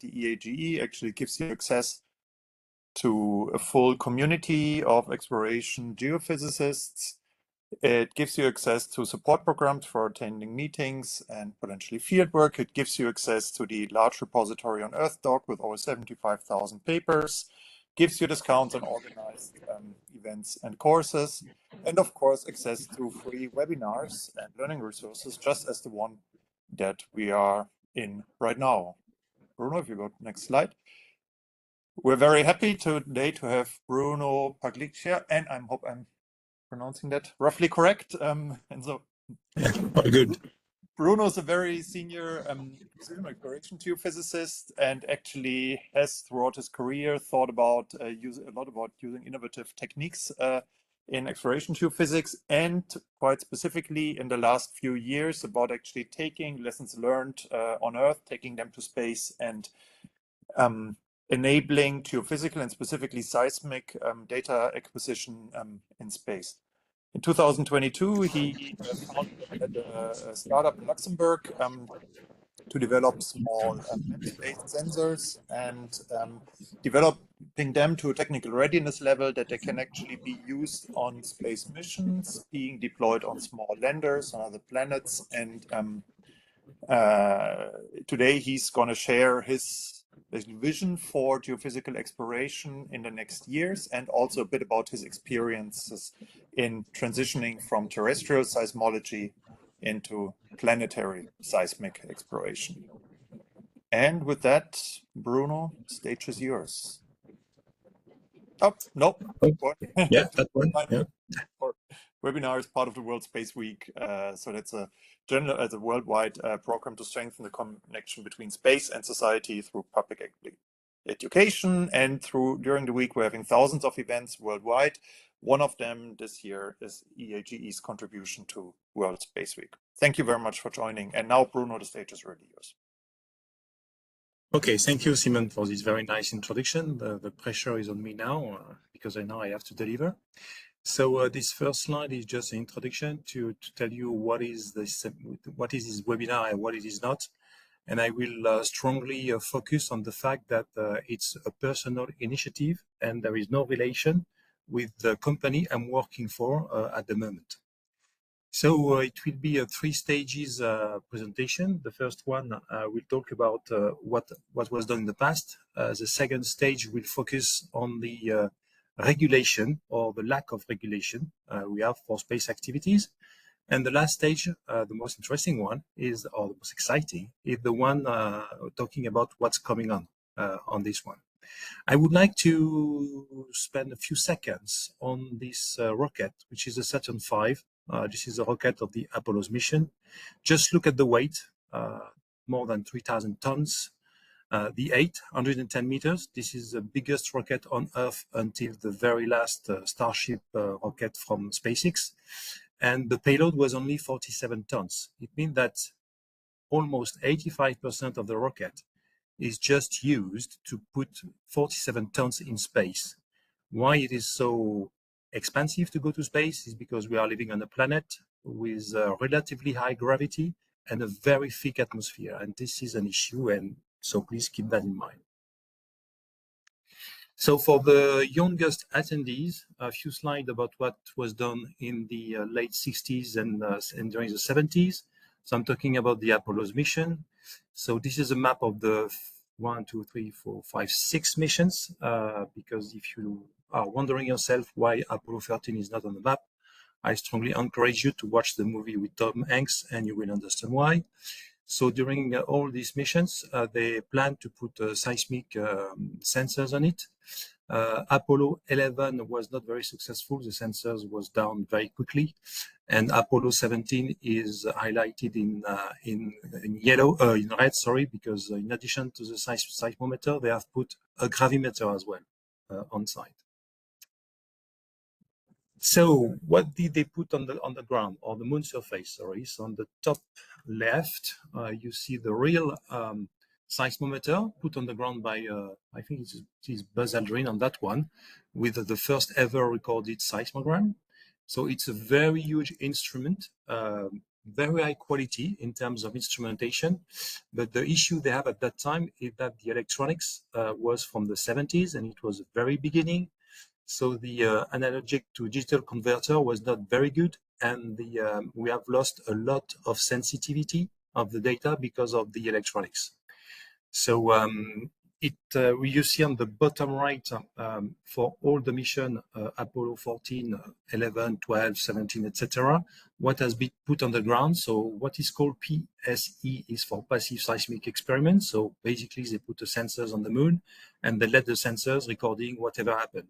the EAGE actually gives you access to a full community of exploration geophysicists. It gives you access to support programs for attending meetings and potentially fieldwork. It gives you access to the large repository on EarthDoc with over 75,000 papers, gives you discounts on organized events and courses, and of course access to free webinars and learning resources, just as the one that we are in right now. Bruno, if you go to the next slide. We're very happy today to have Bruno Pagliccia, and I hope I'm pronouncing that roughly correct. And so, good. Bruno is a very senior exploration geophysicist, and actually has throughout his career thought about a lot about using innovative techniques in exploration geophysics, and quite specifically in the last few years about actually taking lessons learned on Earth, taking them to space, and enabling geophysical and specifically seismic data acquisition in space. In 2022, he founded a startup in Luxembourg to develop small space sensors and developing them to a technical readiness level that they can actually be used on space missions, being deployed on small landers on other planets. And today he's going to share his vision for geophysical exploration in the next years, and also a bit about his experiences in transitioning from terrestrial seismology into planetary seismic exploration. And with that, Bruno, stage is yours. Oh, no. Yeah, that one. Yeah. Webinar is part of the World Space Week, so that's a worldwide program to strengthen the connection between space and society through public education. And during the week, we're having thousands of events worldwide. One of them this year is EAGE's contribution to World Space Week. Thank you very much for joining. And now, Bruno, the stage is really yours. Okay, thank you, Simon, for this very nice introduction. The pressure is on me now because I know I have to deliver. So this first slide is just an introduction to tell you what is this webinar and what it is not. And I will strongly focus on the fact that it's a personal initiative and there is no relation with the company I'm working for at the moment. So it will be a 3 stages presentation. The first one will talk about what was done in the past. The second stage will focus on the regulation or the lack of regulation we have for space activities. And the last stage, the most interesting one is, or the most exciting, is the one talking about what's coming on this one. I would like to spend a few seconds on this rocket, which is a Saturn V. This is a rocket of the Apollo's mission. Just look at the weight, more than 3,000 tons. The 810 meters, this is the biggest rocket on Earth until the very last Starship rocket from SpaceX. And the payload was only 47 tons. It means that almost 85% of the rocket is just used to put 47 tons in space. Why it is so expensive to go to space is because we are living on a planet with relatively high gravity and a very thick atmosphere. And this is an issue, and so please keep that in mind. So for the youngest attendees, a few slides about what was done in the late 60s and during the 70s. So I'm talking about the Apollo's mission. So this is a map of the 1, 2, 3, 4, 5, 6 missions, because if you are wondering yourself why Apollo 13 is not on the map, I strongly encourage you to watch the movie with Tom Hanks and you will understand why. So during all these missions, they plan to put seismic sensors on it. Apollo 11 was not very successful. The sensors was down very quickly. And Apollo 17 is highlighted in yellow, in red, sorry, because in addition to the seismometer, they have put a gravimeter as well on site. So what did they put on the ground, or the moon surface, sorry? So on the top left, you see the real seismometer put on the ground by, I think it is Buzz Aldrin on that one, with the first ever recorded seismogram. So it's a very huge instrument. very high quality in terms of instrumentation. But the issue they have at that time is that the electronics was from the 70s, and it was the very beginning. So the analogic to digital converter was not very good, and we have lost a lot of sensitivity of the data because of the electronics. So you see on the bottom right for all the mission Apollo 14, 11, 12, 17, etc. what has been put on the ground. So what is called PSE is for passive seismic experiments. So basically they put the sensors on the moon and they let the sensors recording whatever happened.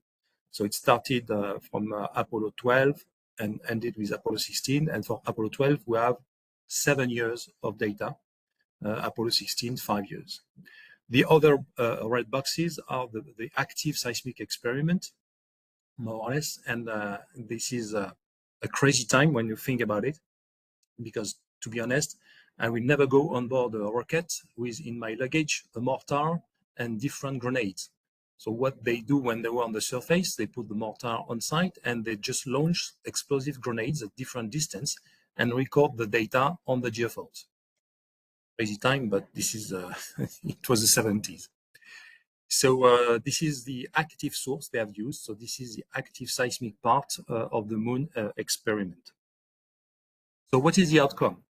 So it started from Apollo 12 and ended with Apollo 16. And for Apollo 12, we have 7 years of data. Apollo 16, 5 years. The other red boxes are the active seismic experiment, more or less. And this is a crazy time when you think about it, because to be honest, I will never go on board a rocket with in my luggage a mortar and different grenades. So what they do when they were on the surface, they put the mortar on site and they just launch explosive grenades at different distance and record the data on the geophones. Crazy time, but this is it was the 70s. So this is the active source they have used. So this is the active seismic part of the moon experiment. So what is the outcome?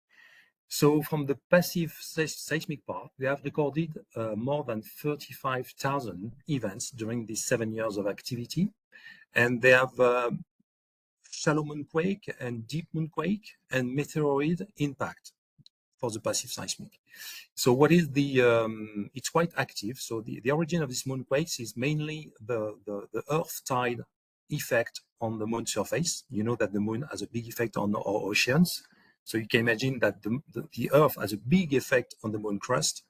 So from the passive seismic part, they have recorded more than 35,000 events during these 7 years of activity. And they have shallow moonquake and deep moonquake and meteoroid impact for the passive seismic. So what is it's quite active. So the origin of these moonquakes is mainly the earth tide effect on the moon surface. You know that the moon has a big effect on our oceans. So you can imagine that the earth has a big effect on the moon crust.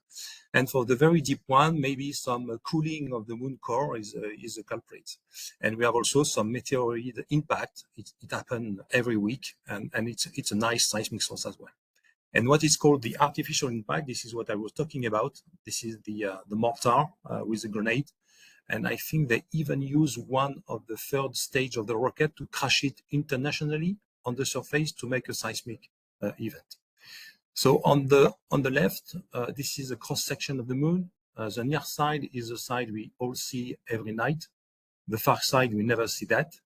And for the very deep one, maybe some cooling of the moon core is a culprit. And we have also some meteoroid impact. It happens every week, and it's a nice seismic source as well. And what is called the artificial impact, this is what I was talking about. This is the mortar with the grenade. And I think they even use one of the third stage of the rocket to crash it internationally on the surface to make a seismic event. So on the left, this is a cross section of the moon. The near side is the side we all see every night. The far side, we never see that.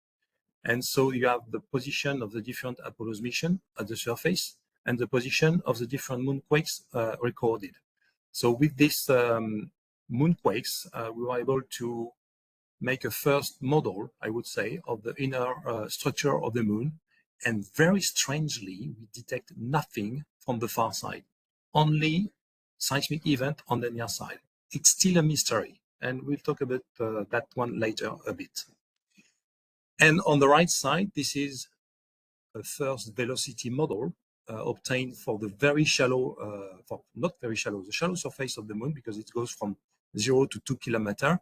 And so you have the position of the different Apollo's mission at the surface and the position of the different moonquakes recorded. So with this moonquakes, we were able to make a first model, I would say, of the inner structure of the moon. And very strangely, we detect nothing from the far side, only seismic event on the near side. It's still a mystery, and we'll talk about that one later a bit. And on the right side, this is a first velocity model obtained for the very shallow, not very shallow, the shallow surface of the moon, because it goes from 0 to 2 kilometers.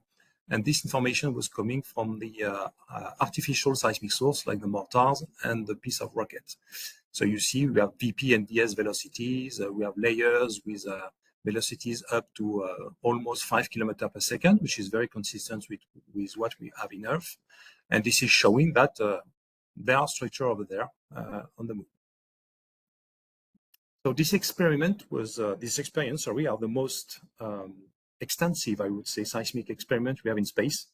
And this information was coming from the artificial seismic source, like the mortars and the piece of rocket. So you see, we have VP and DS velocities. We have layers with velocities up to almost 5 kilometers per second, which is very consistent with what we have in Earth. And this is showing that there are structure over there on the moon. So this experience are the most extensive, I would say, seismic experiment we have in space.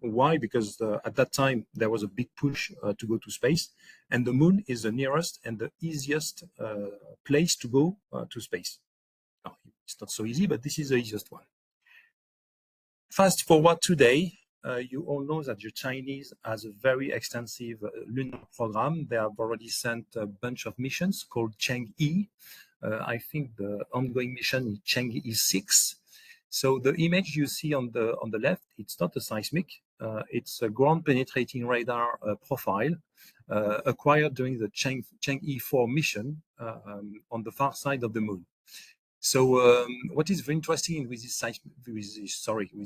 Why? Because at that time, there was a big push to go to space, and the moon is the nearest and the easiest place to go to space. Now, it's not so easy, but this is the easiest one. Fast forward today, you all know that the Chinese has a very extensive lunar program. They have already sent a bunch of missions called Chang'e. I think the ongoing mission is Chang'e 6. So the image you see on the left, it's not a seismic. It's a ground penetrating radar profile acquired during the Chang'e 4 mission on the far side of the moon. So what is very interesting with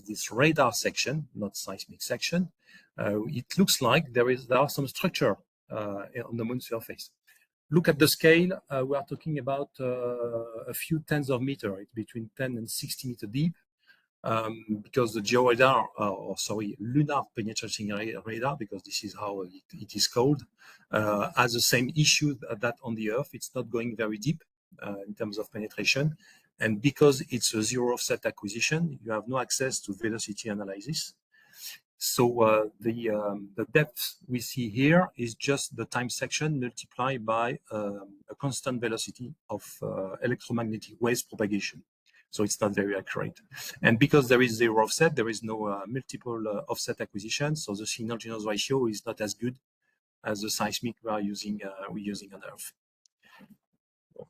this radar section, not seismic section, it looks like there are some structure on the moon surface. Look at the scale. We are talking about a few tens of meters. It's between 10 and 60 meters deep. because the georadar, lunar penetrating radar, because this is how it is called, has the same issue that on the Earth. It's not going very deep in terms of penetration. And because it's a zero offset acquisition, you have no access to velocity analysis. So the depth we see here is just the time section multiplied by a constant velocity of electromagnetic waves propagation. So it's not very accurate. And because there is zero offset, there is no multiple offset acquisition. So the signal to noise ratio is not as good as the seismic we're using on Earth.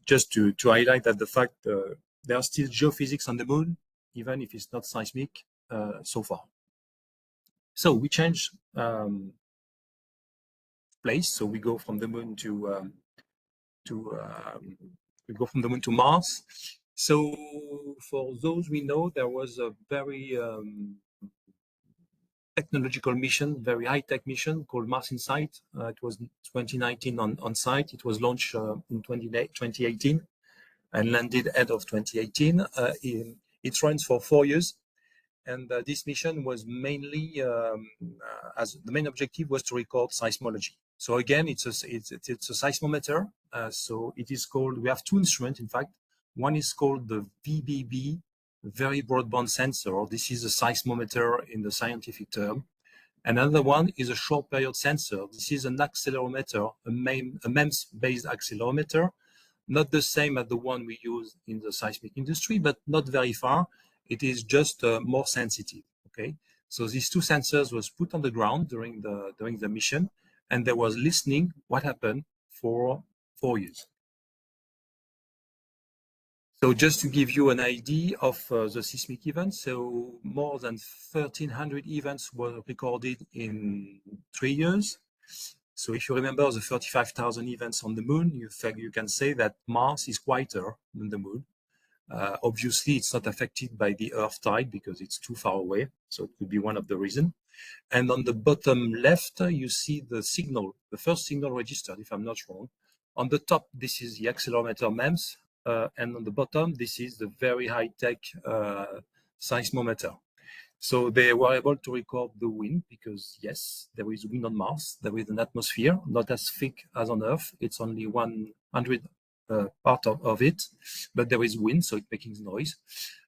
Just to highlight that the fact there are still geophysics on the moon, even if it's not seismic so far. So we change place. So we go from the moon to Mars. So for those we know, there was a very technological mission, very high-tech mission called Mars Insight. It was 2019 on site. It was launched in 2018 and landed end of 2018. It runs for 4 years. And this mission was mainly, as the main objective was to record seismology. So again, it's a seismometer. So it is called, we have 2 instruments, in fact. One is called the VBB, very broadband sensor. This is a seismometer in the scientific term. Another one is a short period sensor. This is an accelerometer, a MEMS-based accelerometer, not the same as the one we use in the seismic industry, but not very far. It is just more sensitive. Okay, so these 2 sensors was put on the ground during the mission, and there was listening what happened for 4 years. So just to give you an idea of the seismic events, so more than 1,300 events were recorded in 3 years. So if you remember the 35,000 events on the moon, you can say that Mars is quieter than the moon. Obviously, it's not affected by the Earth tide because it's too far away. So it could be one of the reasons. And on the bottom left, you see the signal, the first signal registered, if I'm not wrong. On the top, this is the accelerometer MEMS. And on the bottom, this is the very high-tech seismometer. So they were able to record the wind because, yes, there is wind on Mars. There is an atmosphere, not as thick as on Earth. It's only 100 part of it, but there is wind, so it's making noise.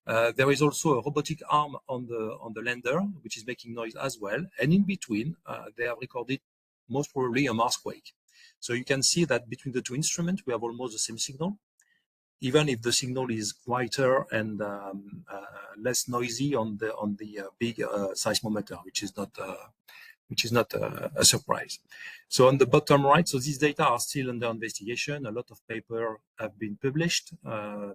There is also a robotic arm on the lander, which is making noise as well. And in between, they have recorded most probably a Marsquake. So you can see that between the 2 instruments, we have almost the same signal, even if the signal is quieter and less noisy on the big seismometer, which is not a surprise. So on the bottom right, so these data are still under investigation. A lot of papers have been published.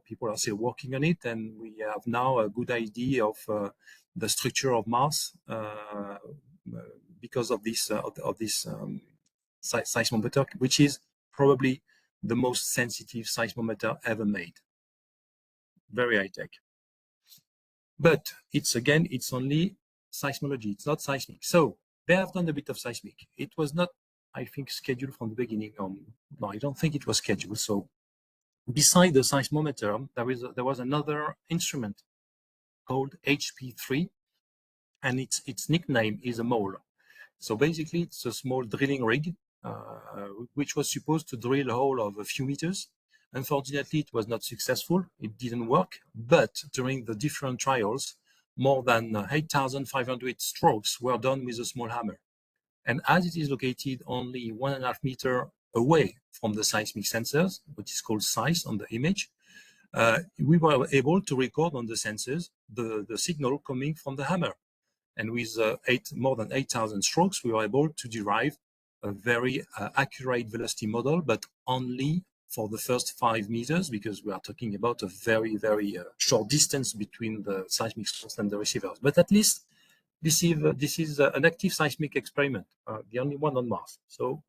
People are still working on it, and we have now a good idea of the structure of Mars because of this seismometer, which is probably the most sensitive seismometer ever made. Very high tech. But it's only seismology. It's not seismic. So they have done a bit of seismic. It was not, I think, scheduled from the beginning. No, I don't think it was scheduled. So beside the seismometer, there was another instrument called HP3, and its nickname is a mole. So basically, it's a small drilling rig, which was supposed to drill a hole of a few meters. Unfortunately, it was not successful. It didn't work. But during the different trials, more than 8,500 strokes were done with a small hammer. And as it is located only 1.5 meters away from the seismic sensors, which is called SEIS on the image, we were able to record on the sensors the signal coming from the hammer. And with more than 8,000 strokes, we were able to derive a very accurate velocity model, but only for the first 5 meters, because we are talking about a very, very short distance between the seismic source and the receivers. But at least this is an active seismic experiment, the only one on Mars. So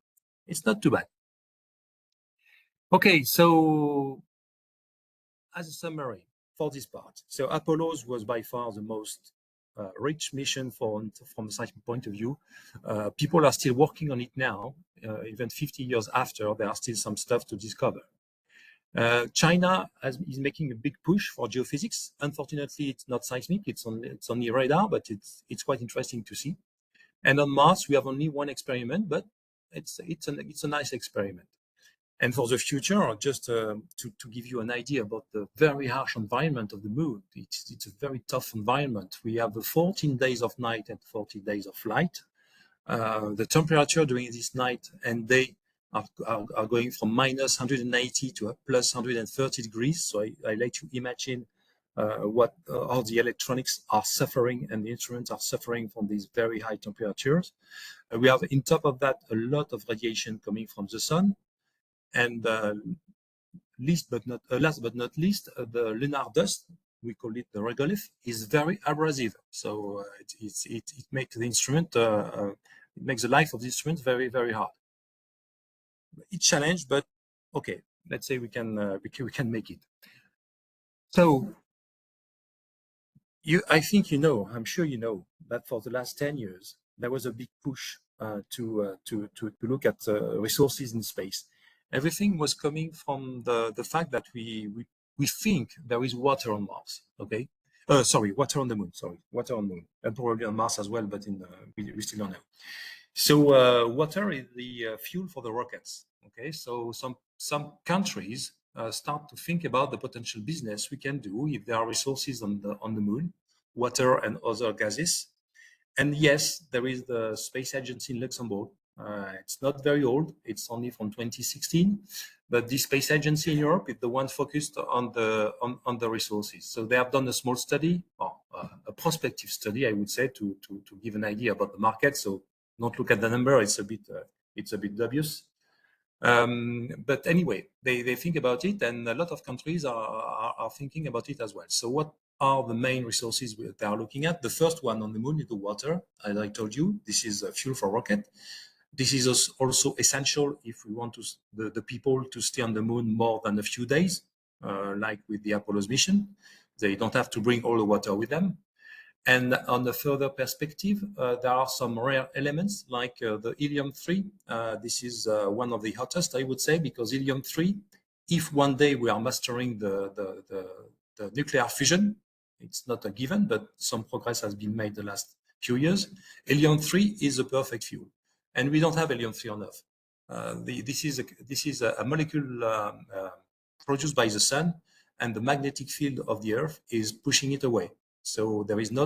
it's not too bad. Okay, so as a summary for this part, so Apollo's was by far the most rich mission from the seismic point of view. People are still working on it now, even 50 years after. There are still some stuff to discover. China is making a big push for geophysics. Unfortunately, it's not seismic; it's only radar, but it's quite interesting to see. And on Mars, we have only one experiment, but it's a nice experiment. And for the future, just to give you an idea about the very harsh environment of the moon, it's a very tough environment. We have the 14 days of night and 40 days of light. The temperature during this night and day are going from minus 180 to plus 130 degrees. So I let you imagine what all the electronics are suffering and the instruments are suffering from these very high temperatures. We have, on top of that, a lot of radiation coming from the sun. And last but not least, the lunar dust, we call it the regolith, is very abrasive. So it makes the instrument, it makes the life of the instrument very, very hard. It's challenge, but okay, let's say we can make it. So I think I'm sure you know that for the last 10 years there was a big push to look at resources in space. Everything was coming from the fact that we think there is water on Mars. Okay, sorry, water on the moon. Sorry, water on the moon, and probably on Mars as well, but we still don't know. So water is the fuel for the rockets. Okay, so some countries start to think about the potential business we can do if there are resources on the moon, water and other gases. And yes, there is the space agency in Luxembourg. It's not very old. It's only from 2016, but the space agency in Europe is the one focused on the resources. So they have done a small study, or a prospective study, I would say, to give an idea about the market. So don't look at the number; it's a bit dubious. But anyway, they think about it, and a lot of countries are thinking about it as well. So what are the main resources they are looking at? The first one on the moon is the water. As I told you, this is a fuel for rocket. This is also essential if we want the people to stay on the moon more than a few days, like with the Apollo's mission. They don't have to bring all the water with them. And on the further perspective, there are some rare elements like the helium-3. This is one of the hottest, I would say, because helium-3, if one day we are mastering the nuclear fusion, it's not a given, but some progress has been made the last few years. Helium-3 is a perfect fuel, and we don't have helium-3 on Earth. This is a molecule produced by the sun, and the magnetic field of the Earth is pushing it away. So there is no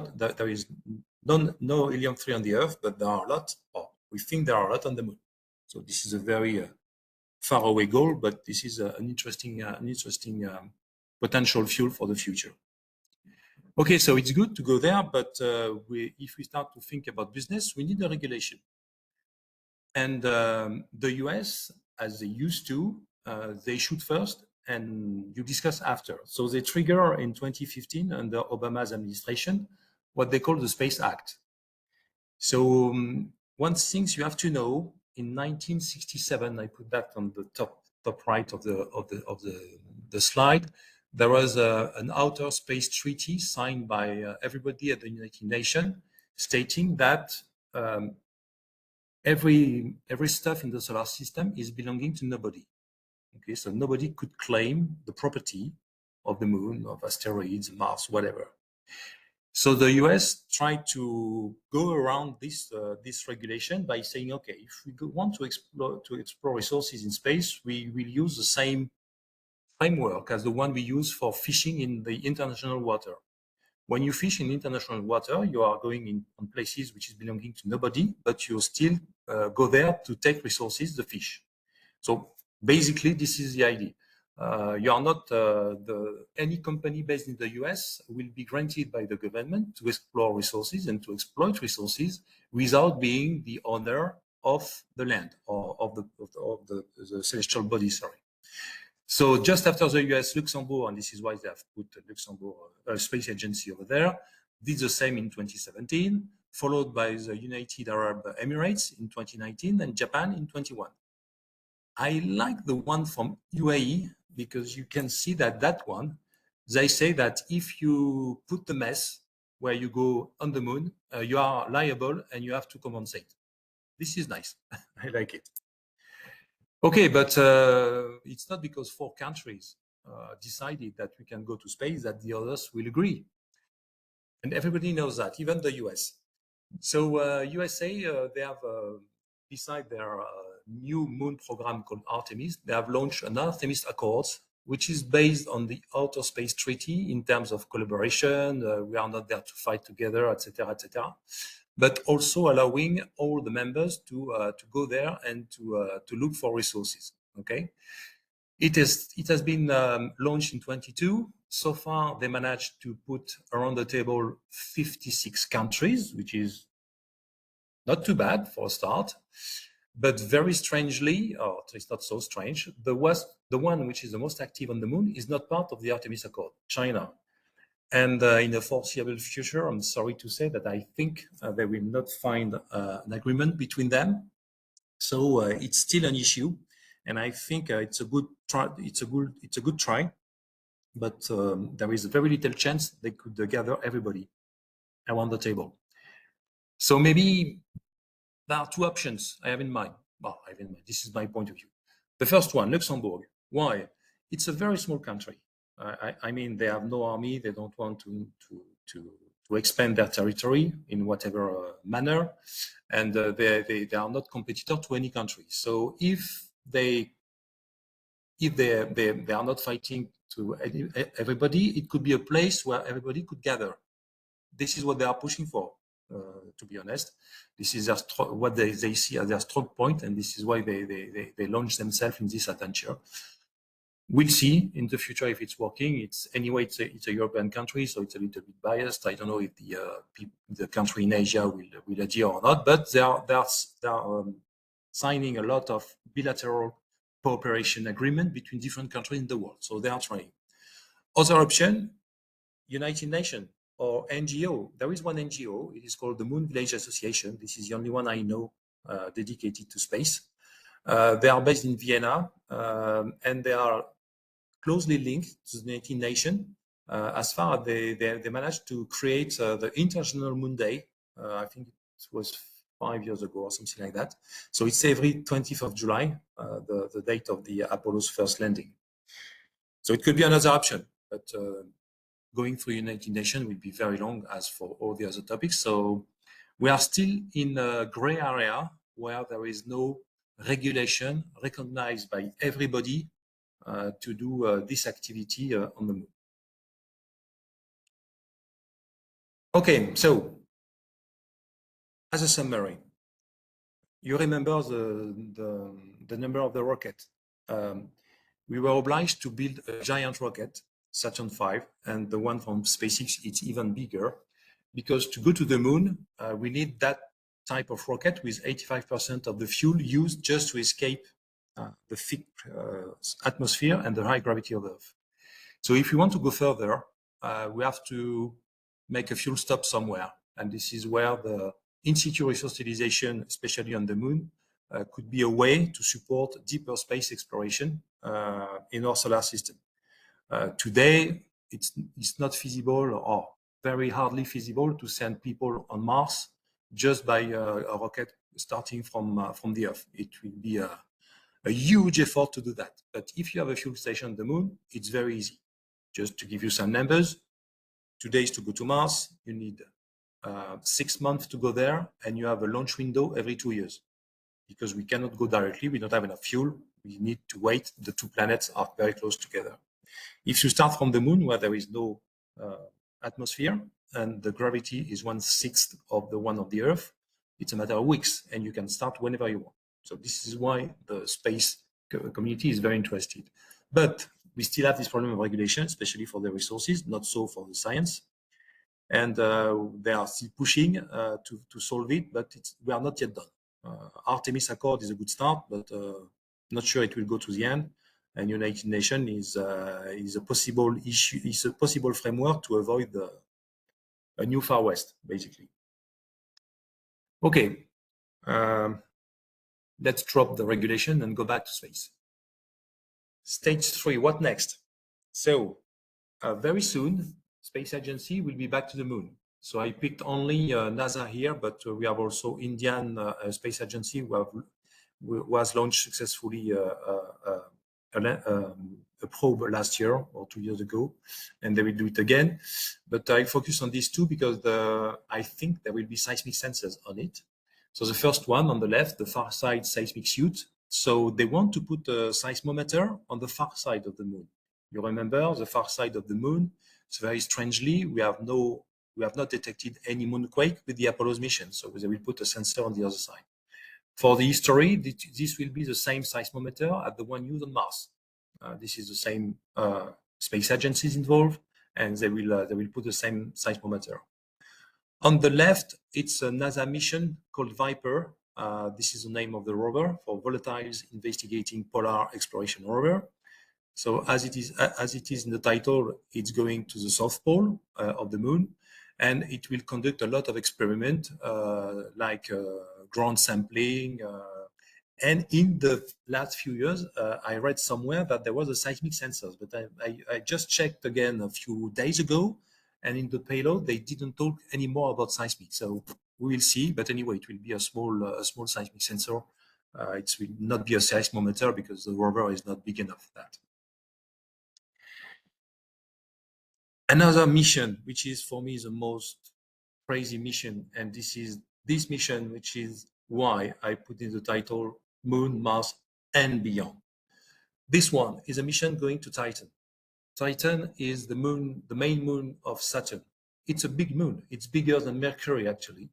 helium-3 on the Earth, but there are a lot, or we think there are a lot on the moon. So this is a very far away goal, but this is an interesting potential fuel for the future. Okay, so it's good to go there, but if we start to think about business, we need a regulation. And the US, as they used to, they shoot first and you discuss after. So they trigger in 2015 under Obama's administration what they call the Space Act. So one thing you have to know, in 1967, I put that on the top right of the slide, there was an outer space treaty signed by everybody at the United Nations, stating that every stuff in the solar system is belonging to nobody. Okay, so nobody could claim the property of the moon, of asteroids, Mars, whatever. So the US tried to go around this regulation by saying, okay, if we want to explore resources in space, we will use the same framework as the one we use for fishing in the international water. When you fish in international water, you are going on places which is belonging to nobody, but you still go there to take resources, the fish. So basically, this is the idea. You are not any company based in the US will be granted by the government to explore resources and to exploit resources without being the owner of the land or of the celestial body. Sorry. So just after the US, Luxembourg, and this is why they have put Luxembourg Space Agency over there, did the same in 2017, followed by the United Arab Emirates in 2019 and Japan in 21. I like the one from UAE because you can see that one, they say that if you put the mess where you go on the moon, you are liable and you have to compensate. This is nice. I like it. Okay, but it's not because 4 countries decided that we can go to space, that the others will agree. And everybody knows that, even the US. So USA, they have, beside their new moon program called Artemis, they have launched an Artemis Accords, which is based on the Outer Space Treaty in terms of collaboration. We are not there to fight together, etc., but also allowing all the members to go there and to look for resources. Okay, it has been launched in 22. So far, they managed to put around the table 56 countries, which is not too bad for a start. But very strangely, or it's not so strange, the one which is the most active on the moon is not part of the Artemis Accord, China. And in the foreseeable future, I'm sorry to say that I think they will not find an agreement between them. So it's still an issue, and I think it's a good try. It's a good try, but there is very little chance they could gather everybody around the table. So maybe there are two options I have in mind. Well, I have in mind. This is my point of view. The first one, Luxembourg. Why? It's a very small country. I mean, they have no army. They don't want to expand their territory in whatever manner, and they are not competitor to any country. So if they are not fighting to everybody, it could be a place where everybody could gather. This is what they are pushing for. To be honest, this is what they see as their strong point, and this is why they launch themselves in this adventure. We'll see in the future if it's working. It's a European country, so it's a little bit biased. I don't know if the country in Asia will adhere or not, but they are signing a lot of bilateral cooperation agreement between different countries in the world. So they are trying. Other option, United Nations or NGO. There is one NGO. It is called the Moon Village Association. This is the only one I know dedicated to space. They are based in Vienna, and they are closely linked to the United Nations. As far as they managed to create the International Moon Day. I think it was 5 years ago or something like that. So it's every 20th of July, the date of the Apollo's first landing. So it could be another option, but going through United Nations will be very long, as for all the other topics. So we are still in a gray area where there is no regulation recognized by everybody to do this activity on the moon. Okay, so as a summary, you remember the number of the rocket. We were obliged to build a giant rocket, Saturn V, and the one from SpaceX, it's even bigger, because to go to the moon, we need that type of rocket with 85% of the fuel used just to escape the thick atmosphere and the high gravity of Earth. So if we want to go further, we have to make a fuel stop somewhere. And this is where the in-situ resource utilization, especially on the moon, could be a way to support deeper space exploration in our solar system. Today, it's not feasible or very hardly feasible to send people on Mars just by a rocket starting from the Earth. It will be a huge effort to do that. But if you have a fuel station on the moon, it's very easy. Just to give you some numbers, 2 days to go to Mars, you need 6 months to go there, and you have a launch window every 2 years. Because we cannot go directly, we don't have enough fuel, we need to wait. The two planets are very close together. If you start from the moon, where there is no atmosphere and the gravity is 1/6 of the one of the Earth, it's a matter of weeks, and you can start whenever you want. So this is why the space community is very interested. But we still have this problem of regulation, especially for the resources, not so for the science. And they are still pushing to solve it, but we are not yet done. Artemis Accord is a good start, but not sure it will go to the end. And United Nations is a possible issue, is a possible framework to avoid a new Far West, basically. Okay, let's drop the regulation and go back to space. Stage 3, what next? So very soon, Space Agency will be back to the moon. So I picked only NASA here, but we have also Indian Space Agency who was launched successfully a a probe last year or 2 years ago, and they will do it again. But I focus on these two because I think there will be seismic sensors on it. So the first one on the left, the far side seismic suit. So they want to put a seismometer on the far side of the moon. You remember the far side of the moon? So very strangely, we have not detected any moonquake with the Apollo's mission. So they will put a sensor on the other side. For the history, this will be the same seismometer as the one used on Mars. This is the same space agencies involved, and they will put the same seismometer. On the left, it's a NASA mission called Viper. This is the name of the rover for Volatiles Investigating Polar Exploration Rover. So as it is in the title, it's going to the South Pole of the moon, and it will conduct a lot of experiment like ground sampling. And in the last few years, I read somewhere that there was a seismic sensors, but I just checked again a few days ago, and in the payload, they didn't talk anymore about seismic. So we will see, but anyway, it will be a small seismic sensor. It will not be a seismometer because the rover is not big enough for that. Another mission, which is for me the most crazy mission, and this is this mission, which is why I put in the title Moon, Mars, and Beyond. This one is a mission going to Titan. Titan is the moon, the main moon of Saturn. It's a big moon. It's bigger than Mercury, actually.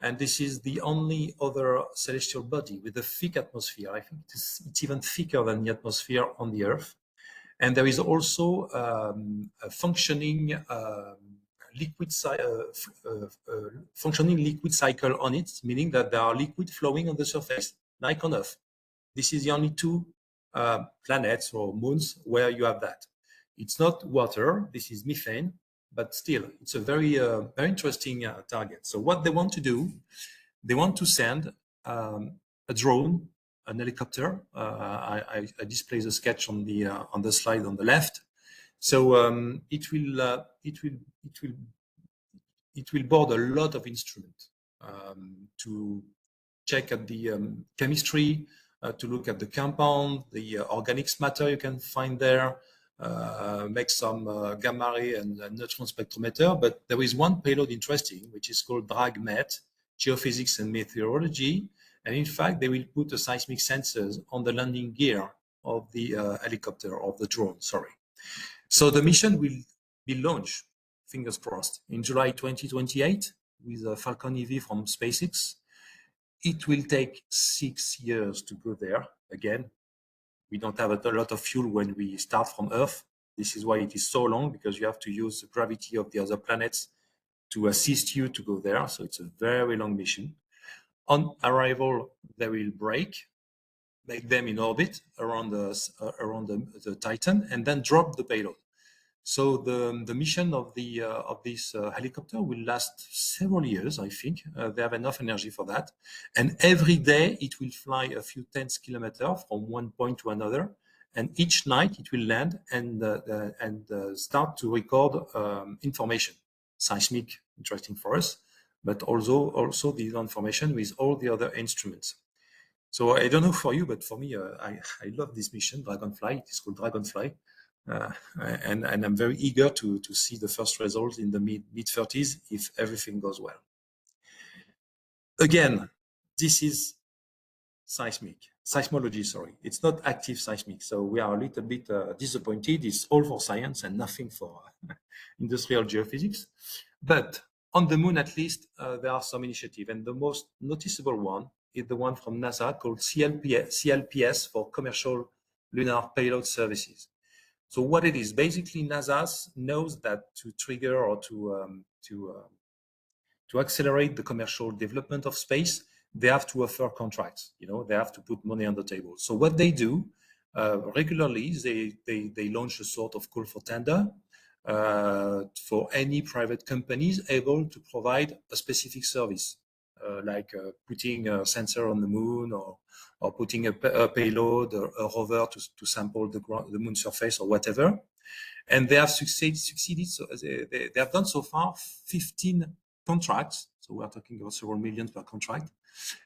And this is the only other celestial body with a thick atmosphere. I think it's even thicker than the atmosphere on the Earth. And there is also a functioning liquid cycle on it, meaning that there are liquid flowing on the surface, like on Earth. This is the only two planets or moons where you have that. It's not water, this is methane, but still, it's a very interesting target. So what they want to do, they want to send a drone, an helicopter. I display the sketch on the slide on the left. So it will board a lot of instruments to check at the chemistry, to look at the compound, the organics matter you can find there, make some gamma ray and neutron spectrometer. But there is one payload interesting, which is called DRAGMET, Geophysics and Meteorology. And in fact, they will put the seismic sensors on the landing gear of the helicopter, of the drone, sorry. So the mission will be launched, fingers crossed, in July 2028 with a Falcon Heavy from SpaceX. It will take 6 years to go there. Again, we don't have a lot of fuel when we start from Earth. This is why it is so long, because you have to use the gravity of the other planets to assist you to go there. So it's a very long mission. On arrival, they will brake, make them in orbit around the Titan, and then drop the payload. So the mission of this helicopter will last several years, I think. They have enough energy for that. And every day it will fly a few tens kilometers from one point to another. And each night it will land and start to record information, seismic, interesting for us, but also the information with all the other instruments. So I don't know for you, but for me, I love this mission, Dragonfly. It is called Dragonfly. And I'm very eager to see the first results in the mid-30s if everything goes well. Again, this is seismology, sorry. It's not active seismic, so we are a little bit disappointed. It's all for science and nothing for industrial geophysics. But on the moon, at least, there are some initiatives, and the most noticeable one is the one from NASA called CLPS for Commercial Lunar Payload Services. So what it is, basically NASA knows that to trigger or to accelerate the commercial development of space, they have to offer contracts, they have to put money on the table. So what they do regularly, they launch a sort of call for tender for any private companies able to provide a specific service, like putting a sensor on the moon or putting a payload or a rover to sample the moon surface or whatever. And they have succeeded. So they have done so far 15 contracts. So we are talking about several millions per contract.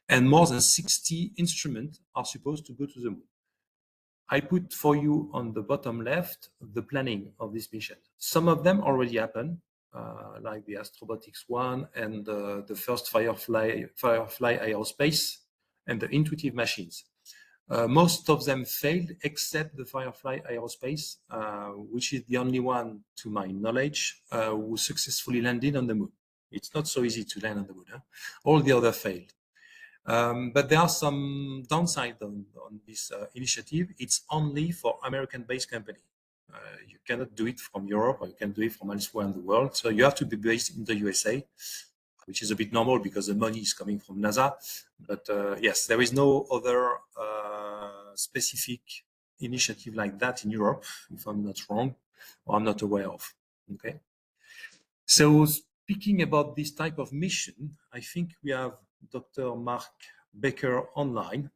And more than 60 instruments are supposed to go to the moon. I put for you on the bottom left the planning of this mission. Some of them already happened, like the Astrobotics one and the first Firefly Aerospace and the Intuitive Machines. Most of them failed except the Firefly Aerospace, which is the only one, to my knowledge, who successfully landed on the moon. It's not so easy to land on the moon. Huh? All the others failed. But there are some downsides on this initiative. It's only for American-based company. You cannot do it from Europe, or you can do it from elsewhere in the world. So you have to be based in the USA, which is a bit normal because the money is coming from NASA. But yes, there is no other specific initiative like that in Europe, if I'm not wrong, or I'm not aware of. Okay. So speaking about this type of mission, I think we have Dr. Mark Baker online,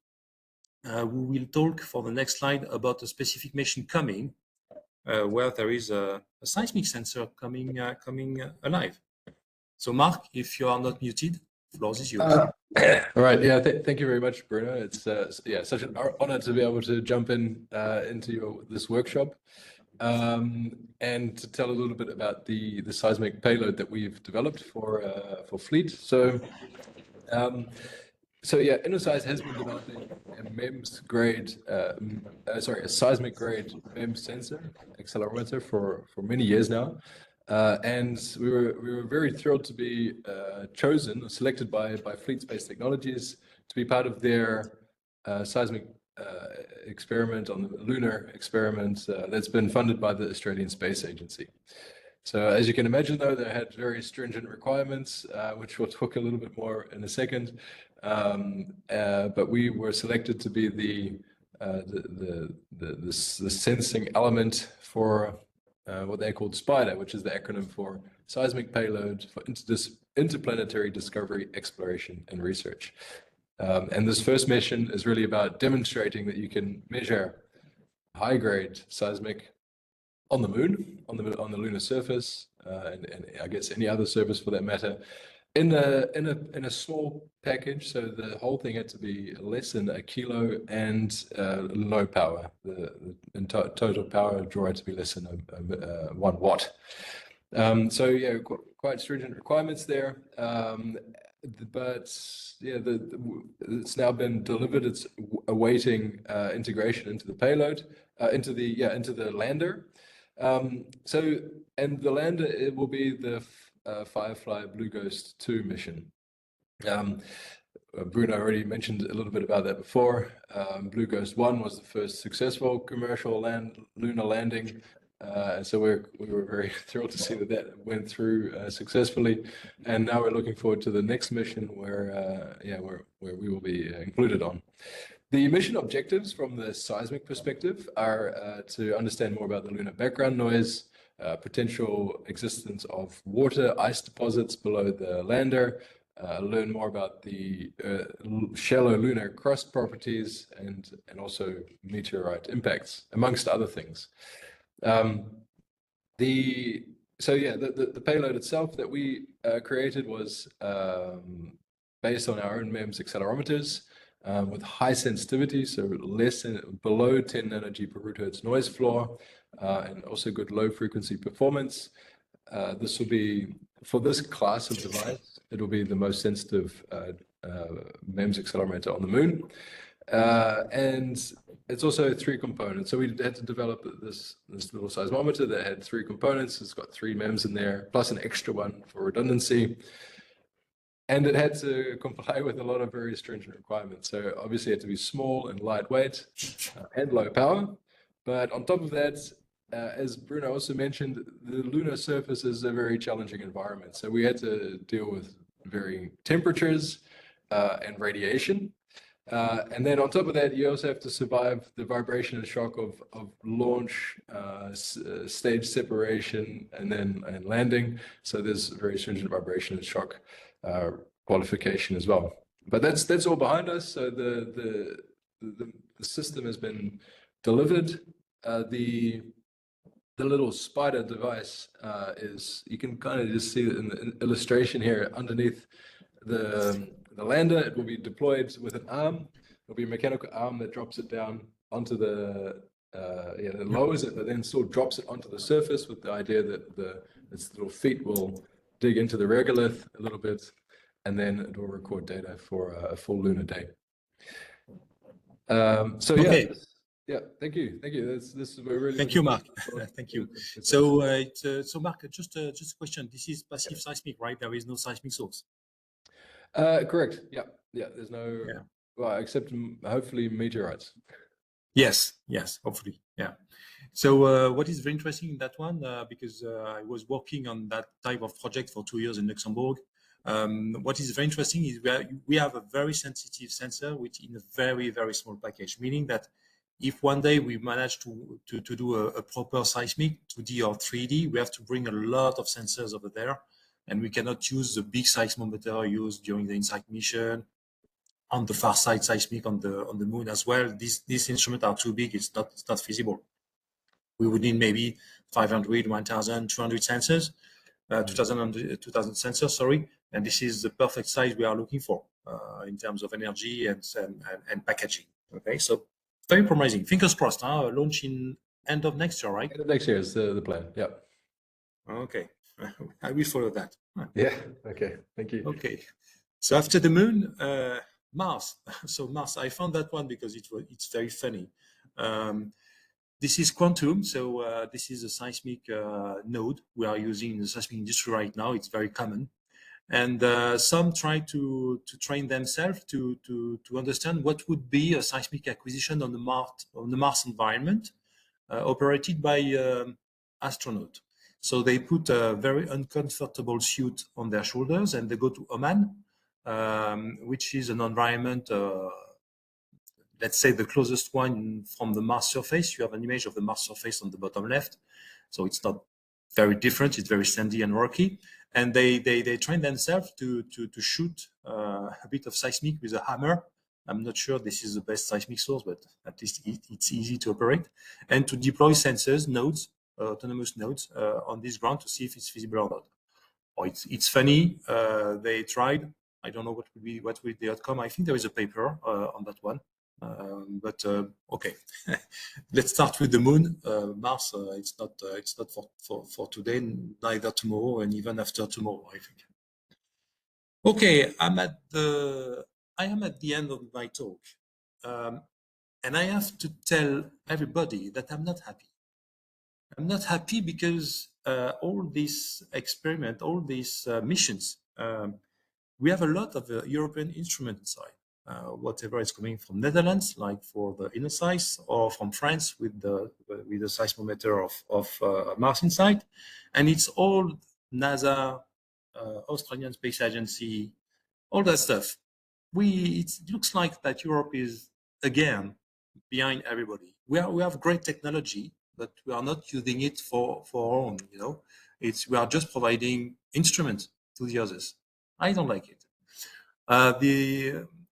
who will talk for the next slide about a specific mission coming, where there is a seismic sensor coming alive. So Mark, if you are not muted, the floor is yours. All right. Yeah. Thank you very much, Bruno. It's yeah, such an honor to be able to jump into this workshop and to tell a little bit about the seismic payload that we've developed for Fleet. So yeah, InnoSeis has been developing a MEMS grade, a seismic grade MEMS sensor accelerometer for many years now. And we were very thrilled to be chosen or selected by Fleet Space Technologies to be part of their seismic experiment on the lunar experiment that's been funded by the Australian Space Agency. So as you can imagine, though, they had very stringent requirements, which we'll talk a little bit more in a second. But we were selected to be the sensing element for what they called SPIDER, which is the acronym for Seismic Payload for Interplanetary Discovery, Exploration, and Research. And this first mission is really about demonstrating that you can measure high-grade seismic on the moon, on the lunar surface, and I guess any other surface for that matter, in a small package. So the whole thing had to be less than a kilo and low power. The total power draw had to be less than 1 watt. So yeah, quite stringent requirements there. But yeah, it's now been delivered. It's awaiting integration into the payload, into the lander. And the lander, it will be the Firefly Blue Ghost 2 mission. Bruno already mentioned a little bit about that before. Blue Ghost 1 was the first successful commercial lunar landing. So we were very thrilled to see that went through successfully, and now we're looking forward to the next mission where we will be included on. The mission objectives from the seismic perspective are to understand more about the lunar background noise, potential existence of water ice deposits below the lander, learn more about the shallow lunar crust properties, and also meteorite impacts, amongst other things. The payload itself that we created was based on our own MEMS accelerometers with high sensitivity, so below 10 nanoG per root hertz noise floor, and also good low frequency performance. This will be, for this class of device, it will be the most sensitive MEMS accelerometer on the moon. And it's also 3 components. So we had to develop this little seismometer that had 3 components. It's got 3 MEMS in there, plus an extra one for redundancy. And it had to comply with a lot of very stringent requirements. So obviously it had to be small and lightweight and low power. But on top of that, as Bruno also mentioned, the lunar surface is a very challenging environment. So we had to deal with varying temperatures and radiation. And then on top of that, you also have to survive the vibration and shock of launch, stage separation, and landing. So there's very stringent vibration and shock qualification as well. But that's all behind us. So the system has been delivered. The little spider device is, you can kind of just see it in the illustration here underneath the lander. It will be deployed with an arm. It'll be a mechanical arm that drops it down onto the it lowers it, but then still drops it onto the surface with the idea that its little feet will dig into the regolith a little bit, and then it will record data for a full lunar day. So Okay. yeah, thank you. This is really. Thank you, Mark. Thank you. So, so Mark, just a question. This is passive seismic, right? There is no seismic source. Correct. Yeah. There's no. Yeah. Well, except hopefully meteorites. Yes. Hopefully. Yeah. So, what is very interesting in that one, because I was working on that type of project for 2 years in Luxembourg. What is very interesting is we have a very sensitive sensor, which in a very, very small package, meaning that if one day we manage to do a proper seismic 2D or 3D, we have to bring a lot of sensors over there, and we cannot use the big seismometer used during the InSight mission on the far side seismic on the moon as well. These instruments are too big. It's not feasible. We would need maybe 500, 1,000, 200 sensors, 2,000 sensors, sorry. And this is the perfect size we are looking for in terms of energy and packaging. Okay, so very promising. Fingers crossed. Launch in end of next year, right? End of next year is the plan. Yeah. Okay, I will follow that. Yeah. Okay. Thank you. Okay. So after the moon, Mars. So Mars, I found that one because it's very funny. This is quantum. So this is a seismic node we are using in the seismic industry right now. It's very common. And some try to train themselves to understand what would be a seismic acquisition on the Mars environment operated by astronaut. So they put a very uncomfortable suit on their shoulders and they go to Oman, which is an environment, let's say the closest one from the Mars surface. You have an image of the Mars surface on the bottom left. So it's not very different. It's very sandy and rocky. And they train themselves to shoot a bit of seismic with a hammer. I'm not sure this is the best seismic source, but at least it's easy to operate. And to deploy sensors, nodes, autonomous nodes on this ground to see if it's feasible or not. Or it's funny. They tried. I don't know what will be the outcome. I think there is a paper on that one. But okay, let's start with the moon. Mars, it's not for today, neither tomorrow, and even after tomorrow, I think. Okay, I am at the end of my talk, and I have to tell everybody that I'm not happy. I'm not happy because all these experiments, all these missions, we have a lot of European instruments inside. Whatever is coming from Netherlands, like for the inner size, or from France with the seismometer of Mars InSight, and it's all NASA, Australian Space Agency, all that stuff. It looks like that Europe is again behind everybody. We have great technology, but we are not using it for our own. You know, we are just providing instruments to the others. I don't like it.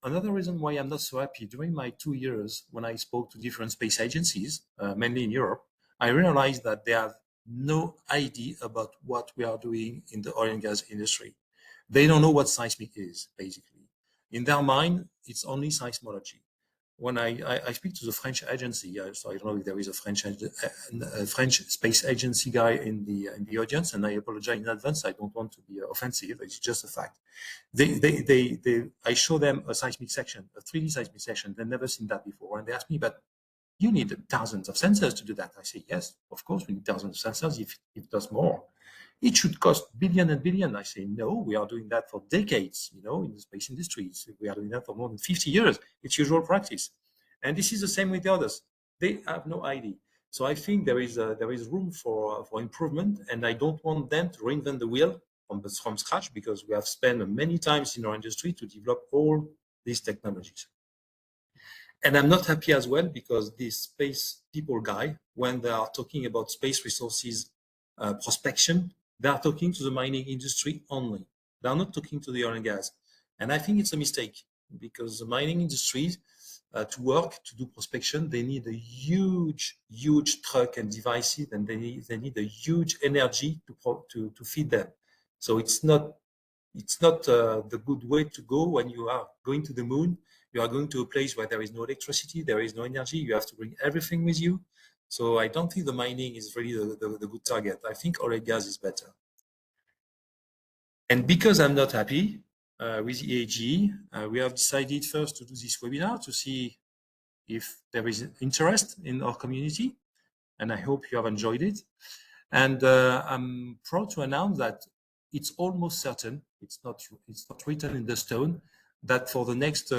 Another reason why I'm not so happy, during my 2 years when I spoke to different space agencies, mainly in Europe, I realized that they have no idea about what we are doing in the oil and gas industry. They don't know what seismic is, basically. In their mind, it's only seismology. When I speak to the French agency, so I don't know if there is a French space agency guy in the audience, and I apologize in advance. I don't want to be offensive. It's just a fact. I show them a seismic section, a 3D seismic section. They've never seen that before, and they ask me, "But you need thousands of sensors to do that." I say, "Yes, of course we need thousands of sensors. If it does more, it should cost billion and billion." I say, "No, we are doing that for decades. You know, in the space industry, we are doing that for more than 50 years. It's usual practice." And this is the same with the others. They have no idea. So I think there is room for improvement, and I don't want them to reinvent the wheel from scratch, because we have spent many times in our industry to develop all these technologies. And I'm not happy as well because this space people guy, when they are talking about space resources prospection, they are talking to the mining industry only. They are not talking to the oil and gas. And I think it's a mistake, because the mining industry, to work, to do prospection, they need a huge truck and devices, and they need a huge energy to feed them. So it's not the good way to go when you are going to the moon. You are going to a place where there is no electricity, there is no energy. You have to bring everything with you. So I don't think the mining is really the good target. I think oil and gas is better. And because I'm not happy with EAGE, we have decided first to do this webinar to see if there is interest in our community. And I hope you have enjoyed it. And I'm proud to announce that it's almost certain, it's not written in the stone, that for the next